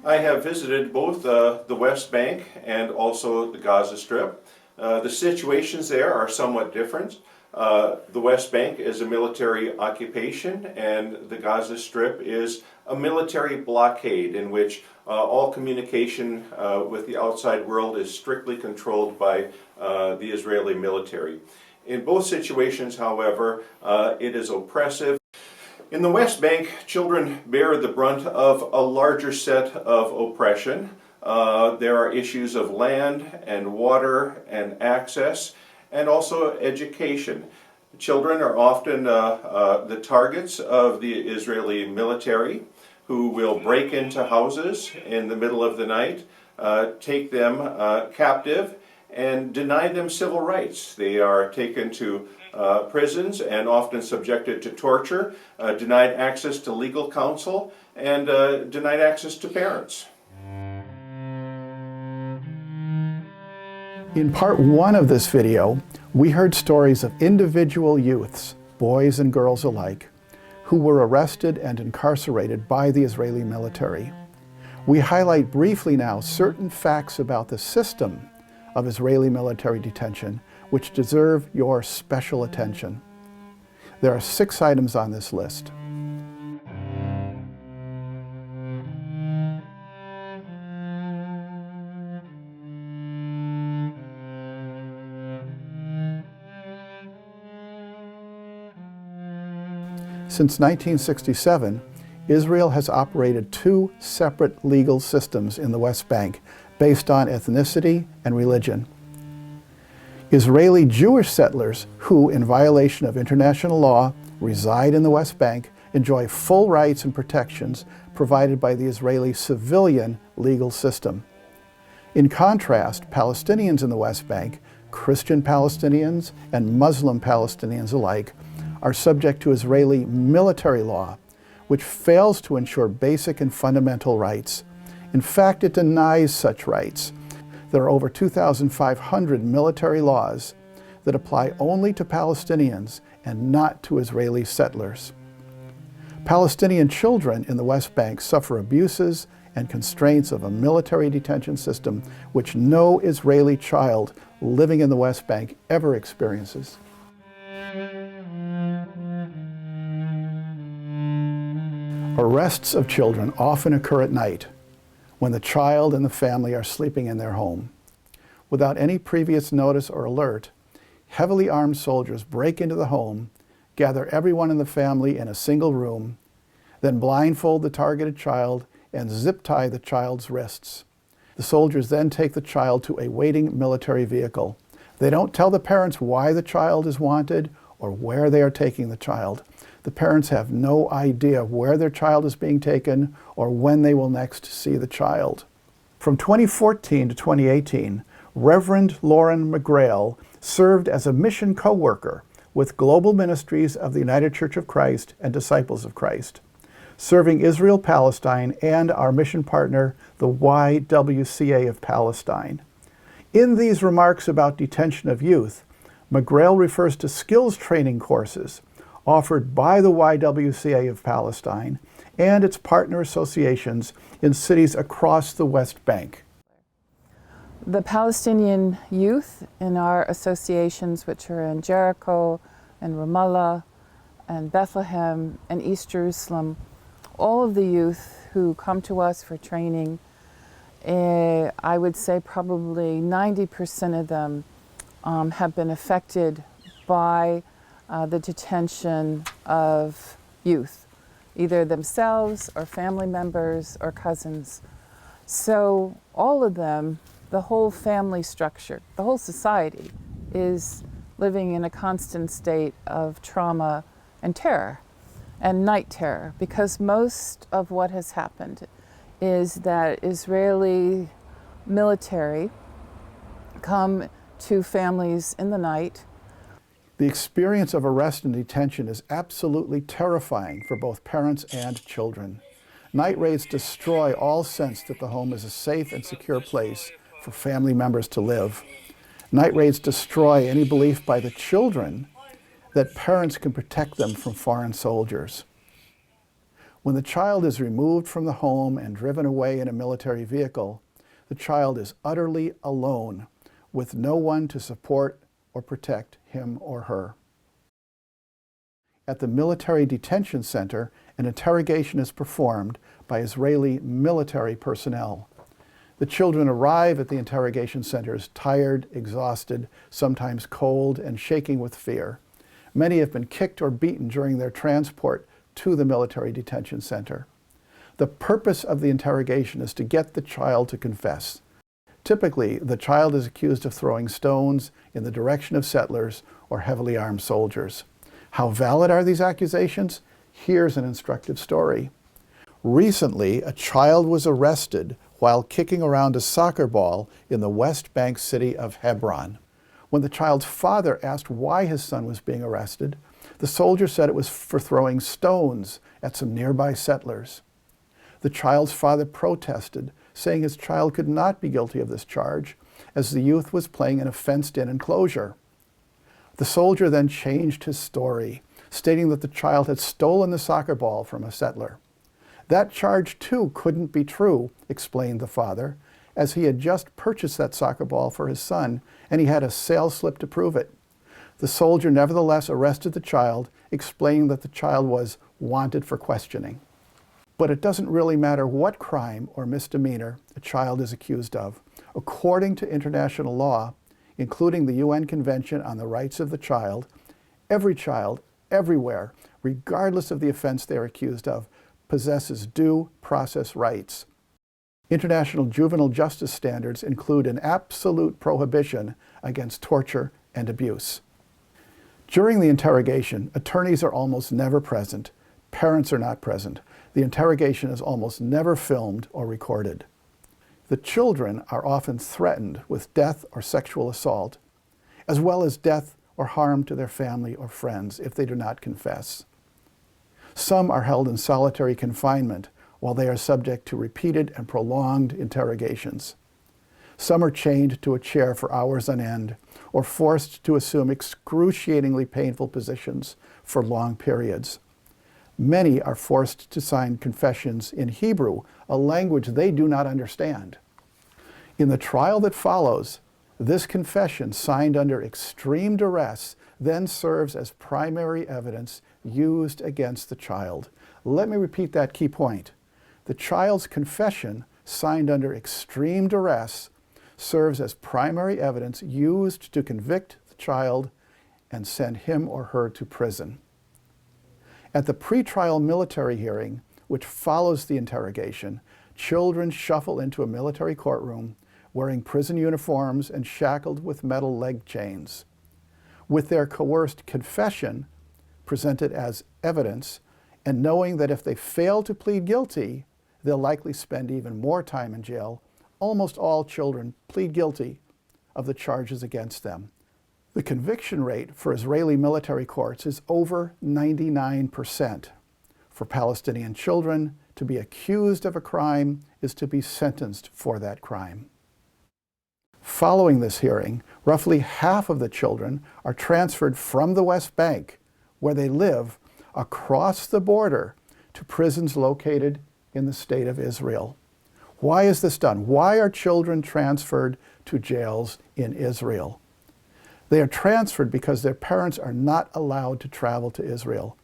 I have visited both the West Bank and also the Gaza Strip. The situations there are somewhat different. The West Bank is a military occupation, and the Gaza Strip is a military blockade in which all communication with the outside world is strictly controlled by the Israeli military. In both situations, however, it is oppressive. In the West Bank, children bear the brunt of a larger set of oppression. There are issues of land and water and access, and also education. Children are often the targets of the Israeli military, who will break into houses in the middle of the night, take them captive, and deny them civil rights. They are taken to prisons and often subjected to torture, denied access to legal counsel, and denied access to parents. In part one of this video, we heard stories of individual youths, boys and girls alike, who were arrested and incarcerated by the Israeli military. We highlight briefly now certain facts about the system of Israeli military detention which deserve your special attention. There are 6 items on this list. Since 1967, Israel has operated 2 separate legal systems in the West Bank based on ethnicity and religion. Israeli Jewish settlers who, in violation of international law, reside in the West Bank enjoy full rights and protections provided by the Israeli civilian legal system. In contrast, Palestinians in the West Bank, Christian Palestinians and Muslim Palestinians alike, are subject to Israeli military law, which fails to ensure basic and fundamental rights. In fact, it denies such rights. There are over 2,500 military laws that apply only to Palestinians and not to Israeli settlers. Palestinian children in the West Bank suffer abuses and constraints of a military detention system which no Israeli child living in the West Bank ever experiences. Arrests of children often occur at night, when the child and the family are sleeping in their home. Without any previous notice or alert, heavily armed soldiers break into the home, gather everyone in the family in a single room, then blindfold the targeted child and zip tie the child's wrists. The soldiers then take the child to a waiting military vehicle. They don't tell the parents why the child is wanted or where they are taking the child. The parents have no idea where their child is being taken or when they will next see the child. From 2014 to 2018, Reverend Lauren McGrail served as a mission co-worker with Global Ministries of the United Church of Christ and Disciples of Christ, serving Israel, Palestine, and our mission partner, the YWCA of Palestine. In these remarks about detention of youth, McGrail refers to skills training courses offered by the YWCA of Palestine and its partner associations in cities across the West Bank. The Palestinian youth in our associations, which are in Jericho and Ramallah and Bethlehem and East Jerusalem, all of the youth who come to us for training, I would say probably 90% of them have been affected by the detention of youth, either themselves or family members or cousins. So all of them, the whole family structure, the whole society is living in a constant state of trauma and terror and night terror, because most of what has happened is that Israeli military come to families in the night. The experience of arrest and detention is absolutely terrifying for both parents and children. Night raids destroy all sense that the home is a safe and secure place for family members to live. Night raids destroy any belief by the children that parents can protect them from foreign soldiers. When the child is removed from the home and driven away in a military vehicle, the child is utterly alone, with no one to support or protect him or her. At the military detention center, an interrogation is performed by Israeli military personnel. The children arrive at the interrogation centers tired, exhausted, sometimes cold, and shaking with fear. Many have been kicked or beaten during their transport to the military detention center. The purpose of the interrogation is to get the child to confess. Typically, the child is accused of throwing stones in the direction of settlers or heavily armed soldiers. How valid are these accusations? Here's an instructive story. Recently, a child was arrested while kicking around a soccer ball in the West Bank city of Hebron. When the child's father asked why his son was being arrested, the soldier said it was for throwing stones at some nearby settlers. The child's father protested, saying his child could not be guilty of this charge, as the youth was playing in a fenced-in enclosure. The soldier then changed his story, stating that the child had stolen the soccer ball from a settler. That charge, too, couldn't be true, explained the father, as he had just purchased that soccer ball for his son, and he had a sales slip to prove it. The soldier nevertheless arrested the child, explaining that the child was wanted for questioning. But it doesn't really matter what crime or misdemeanor a child is accused of. According to international law, including the UN Convention on the Rights of the Child, every child, everywhere, regardless of the offense they are accused of, possesses due process rights. International juvenile justice standards include an absolute prohibition against torture and abuse. During the interrogation, attorneys are almost never present. Parents are not present. The interrogation is almost never filmed or recorded. The children are often threatened with death or sexual assault, as well as death or harm to their family or friends if they do not confess. Some are held in solitary confinement while they are subject to repeated and prolonged interrogations. Some are chained to a chair for hours on end or forced to assume excruciatingly painful positions for long periods. Many are forced to sign confessions in Hebrew, a language they do not understand. In the trial that follows, this confession, signed under extreme duress, then serves as primary evidence used against the child. Let me repeat that key point. The child's confession, signed under extreme duress, serves as primary evidence used to convict the child and send him or her to prison. At the pretrial military hearing, which follows the interrogation, children shuffle into a military courtroom wearing prison uniforms and shackled with metal leg chains. With their coerced confession presented as evidence, and knowing that if they fail to plead guilty, they'll likely spend even more time in jail, almost all children plead guilty of the charges against them. The conviction rate for Israeli military courts is over 99%. For Palestinian children, to be accused of a crime is to be sentenced for that crime. Following this hearing, roughly half of the children are transferred from the West Bank, where they live, across the border to prisons located in the state of Israel. Why is this done? Why are children transferred to jails in Israel? They are transferred because their parents are not allowed to travel to Israel.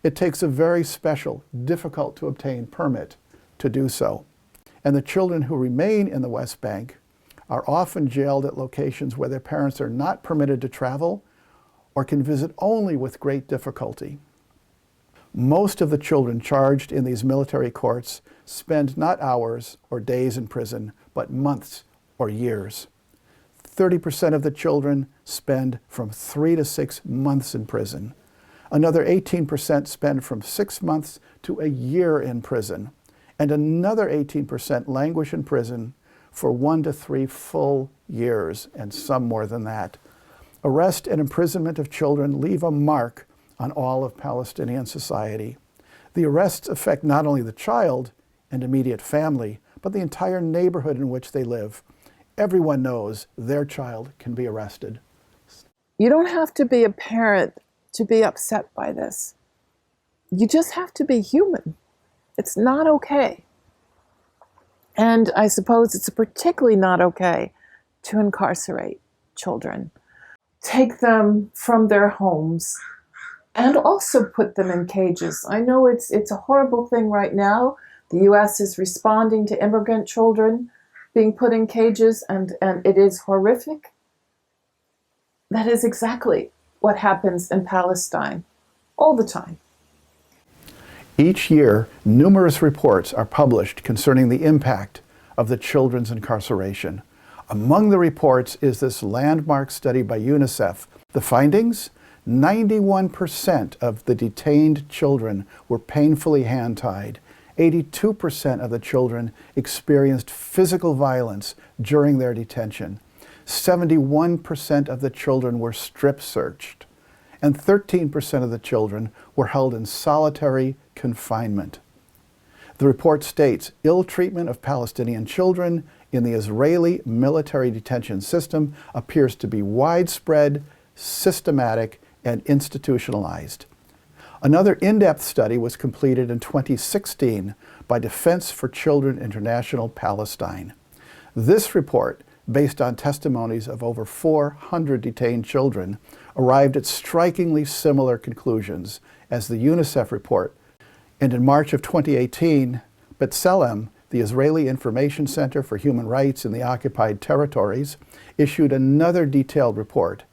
It takes a very special, difficult to obtain permit to do so. And the children who remain in the West Bank are often jailed at locations where their parents are not permitted to travel or can visit only with great difficulty. Most of the children charged in these military courts spend not hours or days in prison, but months or years. 30% of the children spend from 3 to 6 months in prison. Another 18% spend from 6 months to a year in prison. And another 18% languish in prison for 1 to 3 full years, and some more than that. Arrest and imprisonment of children leave a mark on all of Palestinian society. The arrests affect not only the child and immediate family, but the entire neighborhood in which they live. Everyone knows their child can be arrested. You don't have to be a parent to be upset by this. You just have to be human. It's not okay. And I suppose it's particularly not okay to incarcerate children, take them from their homes, and also put them in cages. I know it's a horrible thing right now. The US is responding to immigrant children being put in cages, and it is horrific. That is exactly what happens in Palestine all the time. Each year, numerous reports are published concerning the impact of the children's incarceration. Among the reports is this landmark study by UNICEF. The findings? 91% of the detained children were painfully hand-tied. 82% of the children experienced physical violence during their detention. 71% of the children were strip-searched. And 13% of the children were held in solitary confinement. The report states ill treatment of Palestinian children in the Israeli military detention system appears to be widespread, systematic, and institutionalized. Another in-depth study was completed in 2016 by Defense for Children International Palestine. This report, based on testimonies of over 400 detained children, arrived at strikingly similar conclusions as the UNICEF report. And in March of 2018, B'Tselem, the Israeli Information Center for Human Rights in the Occupied Territories, issued another detailed report.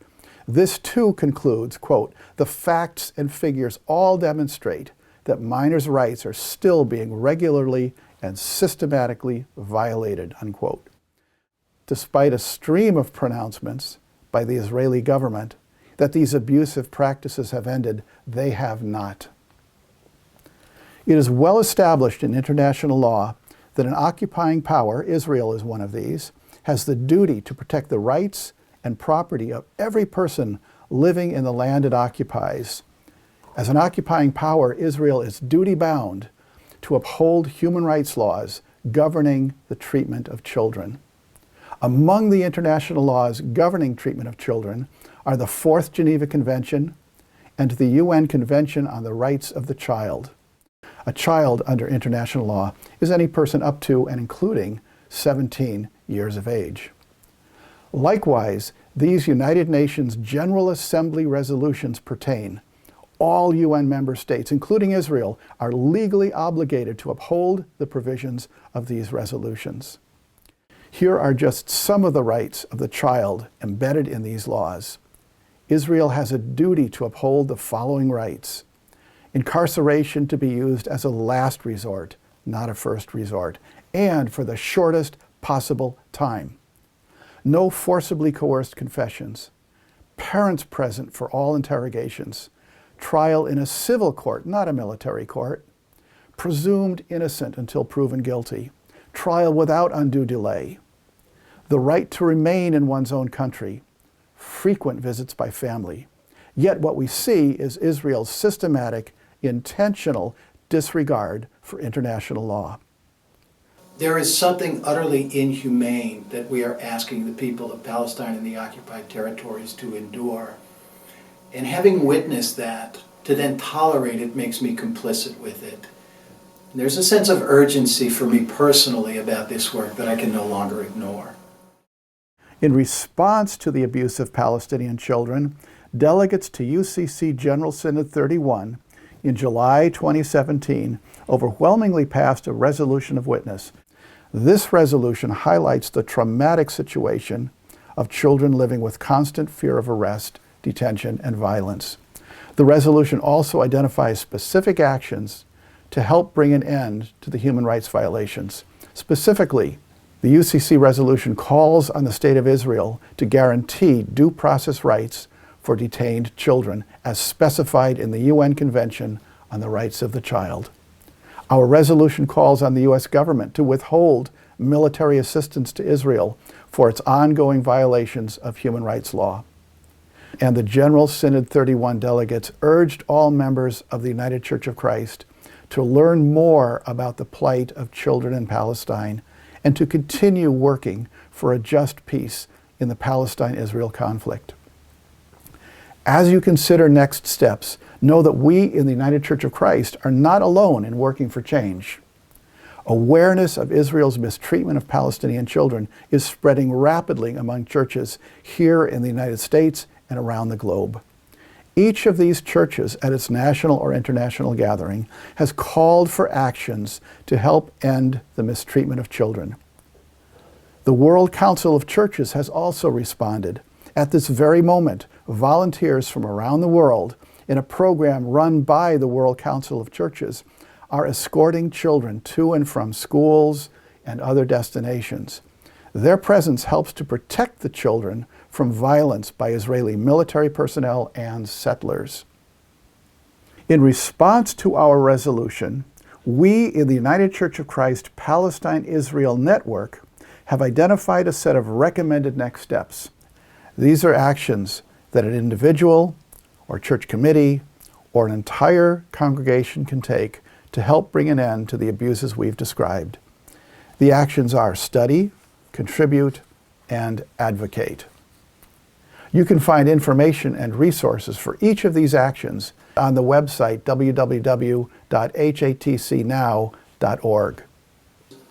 This too concludes, quote, "The facts and figures all demonstrate that minors' rights are still being regularly and systematically violated," unquote. Despite a stream of pronouncements by the Israeli government that these abusive practices have ended, they have not. It is well established in international law that an occupying power, Israel is one of these, has the duty to protect the rights and property of every person living in the land it occupies. As an occupying power, Israel is duty-bound to uphold human rights laws governing the treatment of children. Among the international laws governing treatment of children are the Fourth Geneva Convention and the UN Convention on the Rights of the Child. A child under international law is any person up to and including 17 years of age. Likewise, these United Nations General Assembly resolutions pertain. All UN member states, including Israel, are legally obligated to uphold the provisions of these resolutions. Here are just some of the rights of the child embedded in these laws. Israel has a duty to uphold the following rights: incarceration to be used as a last resort, not a first resort, and for the shortest possible time. No forcibly coerced confessions. Parents present for all interrogations. Trial in a civil court, not a military court. Presumed innocent until proven guilty. Trial without undue delay. The right to remain in one's own country. Frequent visits by family. Yet what we see is Israel's systematic, intentional disregard for international law. There is something utterly inhumane that we are asking the people of Palestine and the occupied territories to endure. And having witnessed that, to then tolerate it makes me complicit with it. And there's a sense of urgency for me personally about this work that I can no longer ignore. In response to the abuse of Palestinian children, delegates to UCC General Synod 31 in July 2017 overwhelmingly passed a resolution of witness. This resolution highlights the traumatic situation of children living with constant fear of arrest, detention, and violence. The resolution also identifies specific actions to help bring an end to the human rights violations. Specifically, the UCC resolution calls on the State of Israel to guarantee due process rights for detained children as specified in the UN Convention on the Rights of the Child. Our resolution calls on the U.S. government to withhold military assistance to Israel for its ongoing violations of human rights law. And the General Synod 31 delegates urged all members of the United Church of Christ to learn more about the plight of children in Palestine and to continue working for a just peace in the Palestine-Israel conflict. As you consider next steps, know that we in the United Church of Christ are not alone in working for change. Awareness of Israel's mistreatment of Palestinian children is spreading rapidly among churches here in the United States and around the globe. Each of these churches at its national or international gathering has called for actions to help end the mistreatment of children. The World Council of Churches has also responded. At this very moment, volunteers from around the world in a program run by the World Council of Churches are escorting children to and from schools and other destinations. Their presence helps to protect the children from violence by Israeli military personnel and settlers. In response to our resolution, we in the United Church of Christ Palestine-Israel Network have identified a set of recommended next steps. These are actions that an individual or church committee or an entire congregation can take to help bring an end to the abuses we've described. The actions are study, contribute, and advocate. You can find information and resources for each of these actions on the website www.hatcnow.org.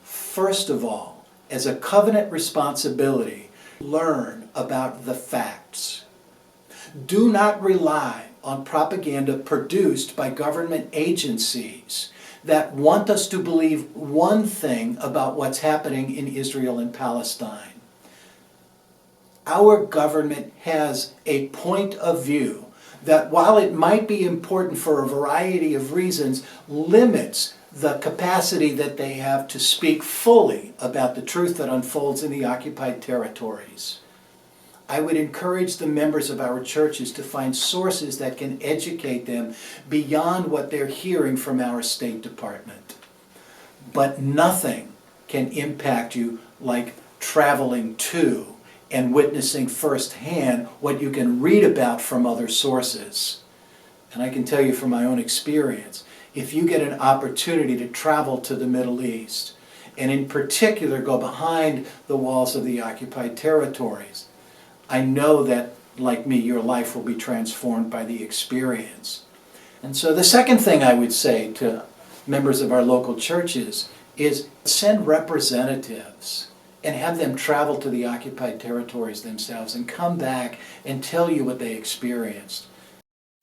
First of all, as a covenant responsibility, learn about the facts. Do not rely on propaganda produced by government agencies that want us to believe one thing about what's happening in Israel and Palestine. Our government has a point of view that, while it might be important for a variety of reasons, limits the capacity that they have to speak fully about the truth that unfolds in the occupied territories. I would encourage the members of our churches to find sources that can educate them beyond what they're hearing from our State Department. But nothing can impact you like traveling to and witnessing firsthand what you can read about from other sources. And I can tell you from my own experience, if you get an opportunity to travel to the Middle East, and in particular go behind the walls of the occupied territories, I know that, like me, your life will be transformed by the experience. And so the second thing I would say to members of our local churches is send representatives and have them travel to the occupied territories themselves and come back and tell you what they experienced.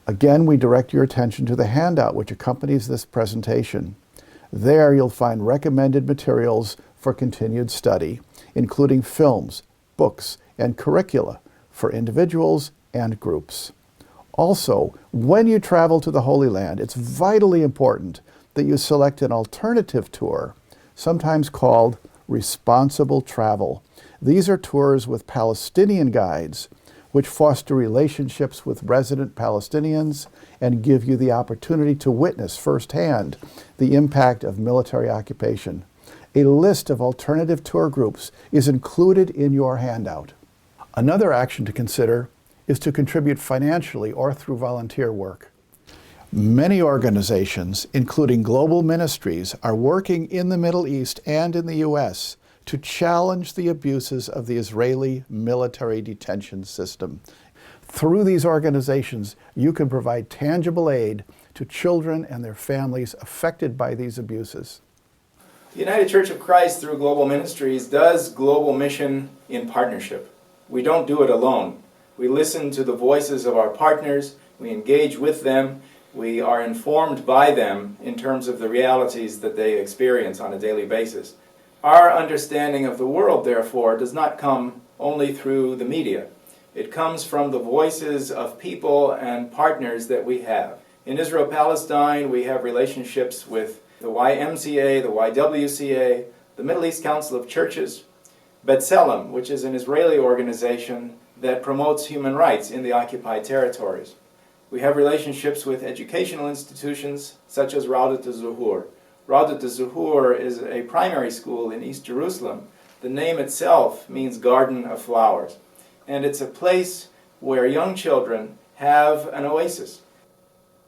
Again, we direct your attention to the handout which accompanies this presentation. There you'll find recommended materials for continued study, including films, books, and curricula for individuals and groups. Also, when you travel to the Holy Land, it's vitally important that you select an alternative tour, sometimes called responsible travel. These are tours with Palestinian guides, which foster relationships with resident Palestinians and give you the opportunity to witness firsthand the impact of military occupation. A list of alternative tour groups is included in your handout. Another action to consider is to contribute financially or through volunteer work. Many organizations, including global ministries, are working in the Middle East and in the U.S. to challenge the abuses of the Israeli military detention system. Through these organizations, you can provide tangible aid to children and their families affected by these abuses. The United Church of Christ, through Global Ministries, does global mission in partnership. We don't do it alone. We listen to the voices of our partners, we engage with them, we are informed by them in terms of the realities that they experience on a daily basis. Our understanding of the world, therefore, does not come only through the media. It comes from the voices of people and partners that we have. In Israel-Palestine, we have relationships with the YMCA, the YWCA, the Middle East Council of Churches, B'Tselem, which is an Israeli organization that promotes human rights in the occupied territories. We have relationships with educational institutions such as Raudat Zuhur. Raudat Zuhur is a primary school in East Jerusalem. The name itself means Garden of Flowers, and it's a place where young children have an oasis.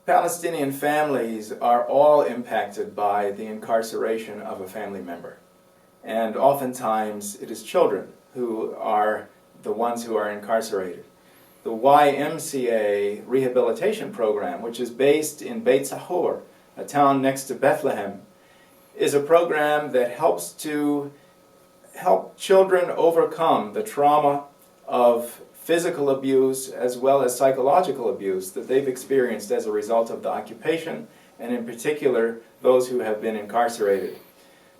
Palestinian families are all impacted by the incarceration of a family member. And oftentimes it is children who are the ones who are incarcerated. the YMCA rehabilitation program, which is based in Beit Sahor, a town next to Bethlehem, is a program that helps to help children overcome the trauma of physical abuse as well as psychological abuse that they've experienced as a result of the occupation, and in particular, those who have been incarcerated.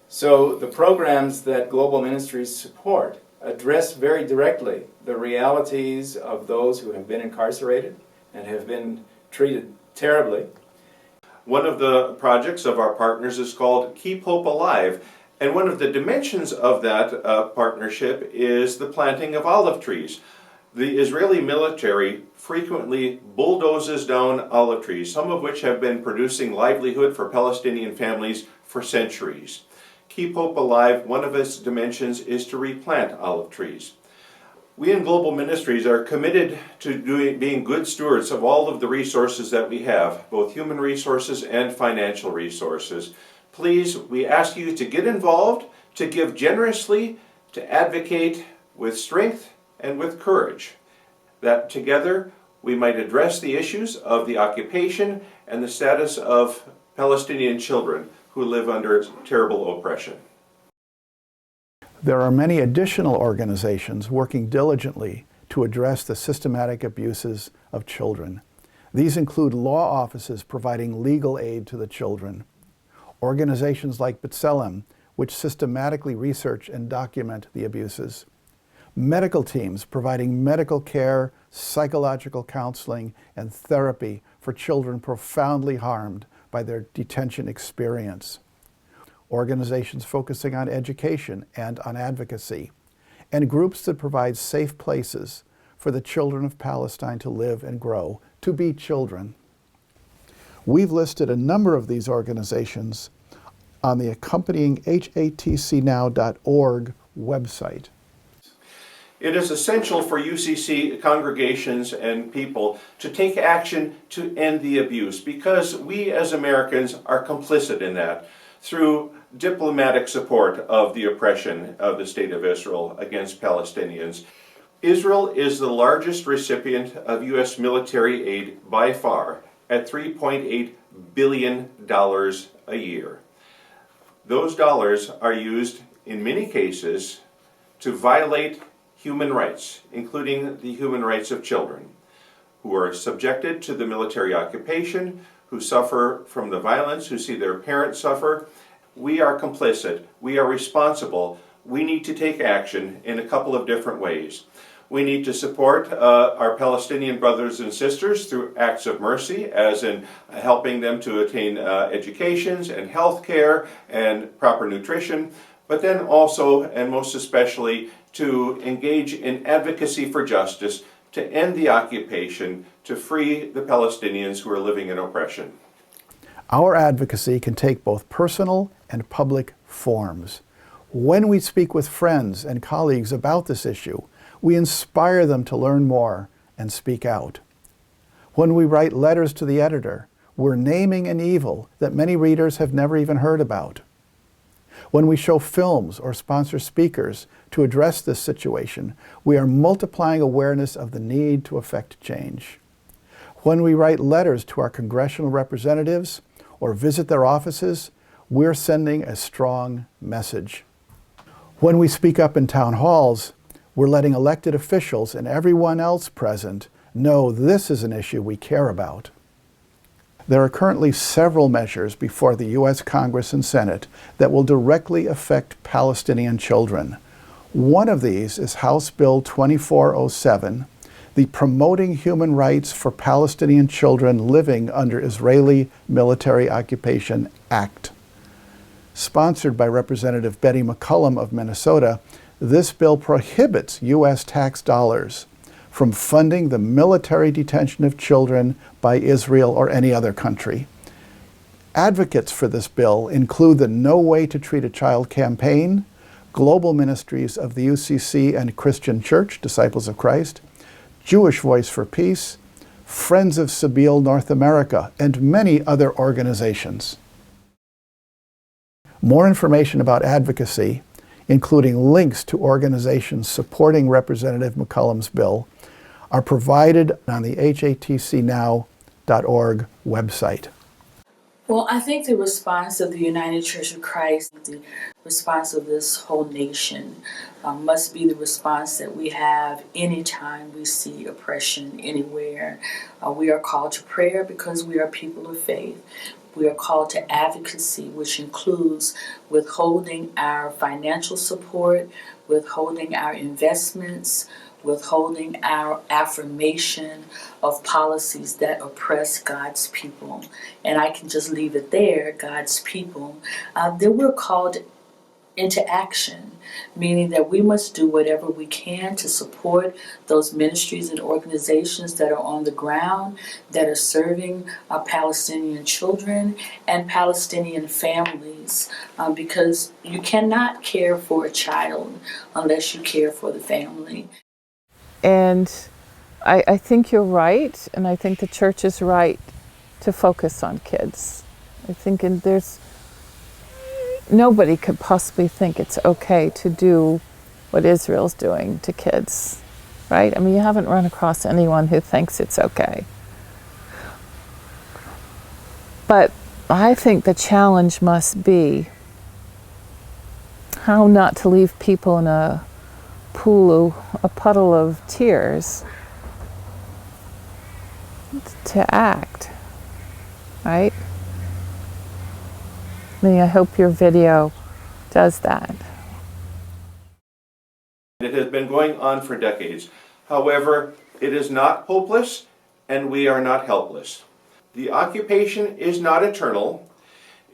So the programs that Global Ministries support address very directly the realities of those who have been incarcerated and have been treated terribly. One of the projects of our partners is called Keep Hope Alive, and one of the dimensions of that partnership is the planting of olive trees. The Israeli military frequently bulldozes down olive trees, some of which have been producing livelihood for Palestinian families for centuries. Keep Hope Alive, one of its dimensions is to replant olive trees. We in Global Ministries are committed to being good stewards of all of the resources that we have, both human resources and financial resources. Please, we ask you to get involved, to give generously, to advocate with strength and with courage, that together we might address the issues of the occupation and the status of Palestinian children who live under terrible oppression. There are many additional organizations working diligently to address the systematic abuses of children. These include law offices providing legal aid to the children, organizations like B'Tselem, which systematically research and document the abuses, medical teams providing medical care, psychological counseling, and therapy for children profoundly harmed by their detention experience, organizations focusing on education and on advocacy, and groups that provide safe places for the children of Palestine to live and grow, to be children. We've listed a number of these organizations on the accompanying hatcnow.org website. It is essential for UCC congregations and people to take action to end the abuse, because we as Americans are complicit in that through diplomatic support of the oppression of the State of Israel against Palestinians. Israel is the largest recipient of U.S. military aid by far, at $3.8 billion a year. Those dollars are used in many cases to violate human rights, including the human rights of children who are subjected to the military occupation, who suffer from the violence, who see their parents suffer. We are complicit. We are responsible. We need to take action in a couple of different ways. We need to support our Palestinian brothers and sisters through acts of mercy, as in helping them to attain educations and health care and proper nutrition, but then also, and most especially, to engage in advocacy for justice, to end the occupation, to free the Palestinians who are living in oppression. Our advocacy can take both personal and public forms. When we speak with friends and colleagues about this issue, we inspire them to learn more and speak out. When we write letters to the editor, we're naming an evil that many readers have never even heard about. When we show films or sponsor speakers to address this situation, we are multiplying awareness of the need to effect change. When we write letters to our congressional representatives or visit their offices, we're sending a strong message. When we speak up in town halls, we're letting elected officials and everyone else present know this is an issue we care about. There are currently several measures before the U.S. Congress and Senate that will directly affect Palestinian children. One of these is House Bill 2407, the Promoting Human Rights for Palestinian Children Living Under Israeli Military Occupation Act. Sponsored by Representative Betty McCollum of Minnesota, this bill prohibits U.S. tax dollars from funding the military detention of children by Israel or any other country. Advocates for this bill include the No Way to Treat a Child campaign, Global Ministries of the UCC and Christian Church, Disciples of Christ, Jewish Voice for Peace, Friends of Sabeel North America, and many other organizations. More information about advocacy, including links to organizations supporting Representative McCollum's bill, are provided on the hatcnow.org website. Well, I think the response of the United Church of Christ, the response of this whole nation, must be the response that we have anytime we see oppression anywhere. We are called to prayer because we are people of faith. We are called to advocacy, which includes withholding our financial support, withholding our investments, withholding our affirmation of policies that oppress God's people. And I can just leave it there, God's people. Then we're called into action, meaning that we must do whatever we can to support those ministries and organizations that are on the ground, that are serving Palestinian children and Palestinian families, because you cannot care for a child unless you care for the family. And I think you're right, and I think the church is right to focus on kids. I think nobody could possibly think it's okay to do what Israel's doing to kids, right? I mean, you haven't run across anyone who thinks it's okay. But I think the challenge must be how not to leave people in a puddle of tears, to act, right? I mean, I hope your video does that. It has been going on for decades. However, it is not hopeless, and we are not helpless. The occupation is not eternal.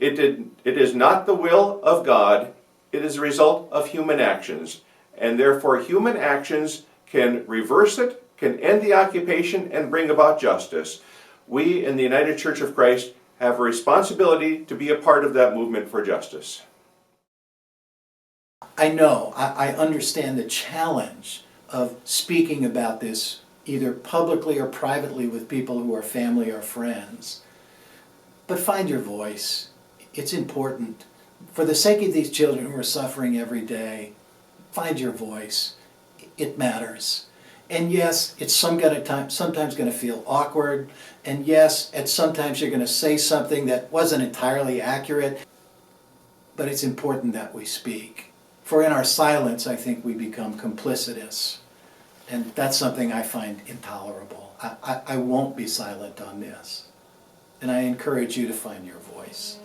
It is not the will of God. It is a result of human actions. And therefore, human actions can reverse it, can end the occupation, and bring about justice. We in the United Church of Christ have a responsibility to be a part of that movement for justice. I know, I understand the challenge of speaking about this either publicly or privately with people who are family or friends. But find your voice. It's important. For the sake of these children who are suffering every day, find your voice. It matters. And yes, it's sometimes going to feel awkward. And yes, sometimes you're going to say something that wasn't entirely accurate. But it's important that we speak. For in our silence, I think we become complicitous. And that's something I find intolerable. I won't be silent on this. And I encourage you to find your voice.